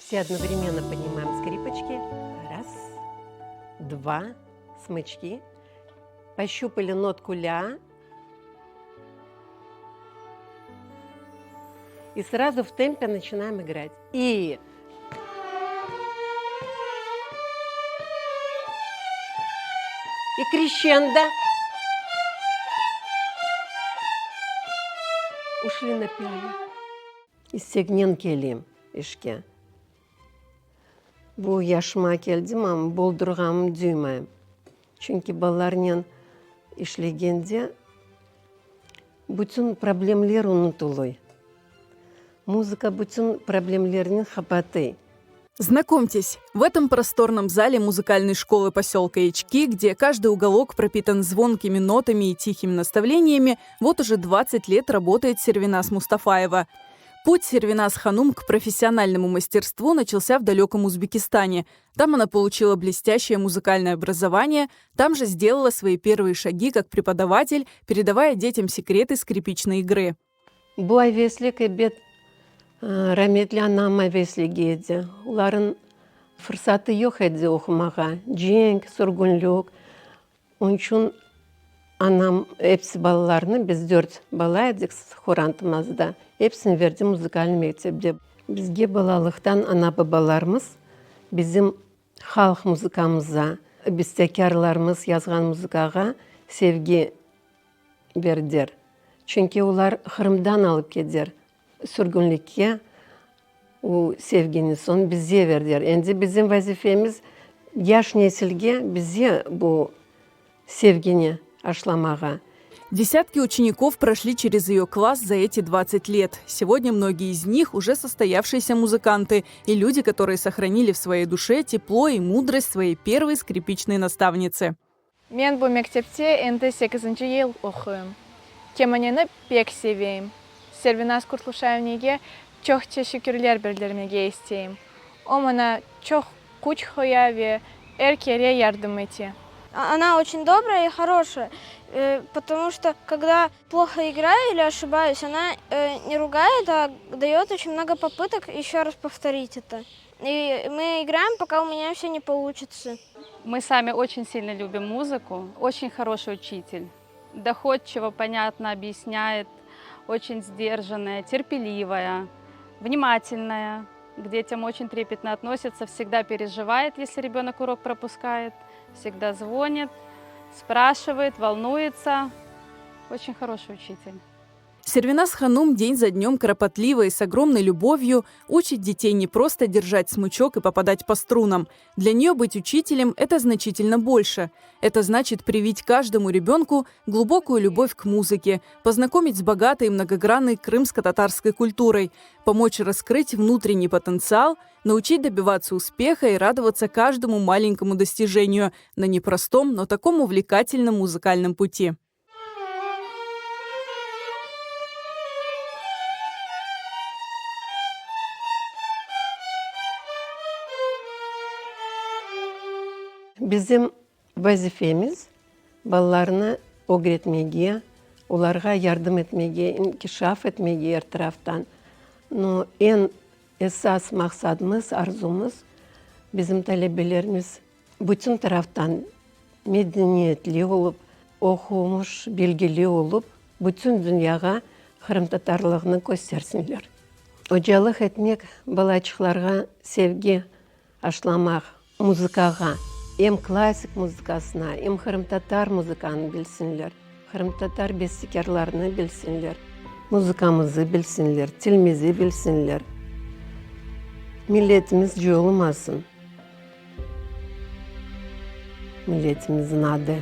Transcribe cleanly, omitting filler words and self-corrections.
Все одновременно поднимаем скрипочки. Раз, два, смычки. Пощупали нотку ля. И сразу в темпе начинаем играть. И крещендо. Ушли на пиано. Истегнен келем ишке. Бу яшма келдим, ам болдургам дүймайм. Чүнки баларнен ишлегенде бүтүн проблемлер унутулой. Музыка бүтүн проблемлерин хапаты. Знакомьтесь, в этом просторном зале музыкальной школы поселка Ячки, где каждый уголок пропитан звонкими нотами и тихими наставлениями, вот уже 20 лет работает Сервиназ Мустафаева. Путь Сервиназ Ханум к профессиональному мастерству начался в далеком Узбекистане. Там она получила блестящее музыкальное образование, там же сделала свои первые шаги как преподаватель, передавая детям секреты скрипичной игры. Буай веслик и бет Раметли анама веслигеде. Уларын фырсаты yok эдзе оқымаға. Женг, сұргүнлік. Ончун анам эпсі балаларны, біз 4 бала едік хорантымызда. Эпсін верді музыкальный мектепте. Бізге балалықтан ана бабаларымыз, bizim халық музыкамызға, бестекарларымыз язған музыкаға sevgi бердер. Çünkü олар Қырымдан алып кедер. Sürgünlükке o sevginin son bize verdiler. Şimdi bizim vazifemiz yaş nesilge bize bu sevgini aşılamağa. Десятки учеников прошли через ее класс за эти 20 лет. Сегодня многие из них уже состоявшиеся музыканты и люди, которые сохранили в своей душе тепло и мудрость своей первой скрипичной наставницы. Мен bu мектепте енді 8-ші ел оқуым. Кеманені пек seveyim. Сервиназ Куртлушаевниге çok teşekkürler bildirmege isteyim. O bana çok güç koya ve herkese yardım etti. Она очень добрая и хорошая, потому что когда плохо играю или ошибаюсь, она не ругает, а дает очень много попыток еще раз повторить это. И мы играем, пока у меня все не получится. Мы сами очень сильно любим музыку, очень хороший учитель. Доходчиво, понятно объясняет, очень сдержанная, терпеливая, внимательная. К детям очень трепетно относится, всегда переживает, если ребенок урок пропускает, всегда звонит, спрашивает, волнуется. Очень хороший учитель. Сервиназ Ханум день за днем кропотливо и с огромной любовью учит детей не просто держать смычок и попадать по струнам. Для нее быть учителем – это значительно больше. Это значит привить каждому ребенку глубокую любовь к музыке, познакомить с богатой и многогранной крымско-татарской культурой, помочь раскрыть внутренний потенциал, научить добиваться успеха и радоваться каждому маленькому достижению на непростом, но таком увлекательном музыкальном пути. Bizim vazifemiz ballarını öğretmeye, onlara yardım etmeye, inkişaf etmeye her taraftan. Но en esas maksadımız, arzumuz bizim talebelerimiz bütün taraftan medeniyetli olup, okumuş, bilgili olup, bütün dünyaya Kırım Tatarlığını göstersinler. Hocalık etmek balacıklarga sevgi aşılamak, muzikaga. Hem klasik muzikasına, hem Kırım-Tatar muzikasını bilsinler. Kırım-Tatar bestekarlarını bilsinler. Muzikamızı bilsinler, tilimizi bilsinler. Milletimiz yoğulmasın. Milletimizin adı.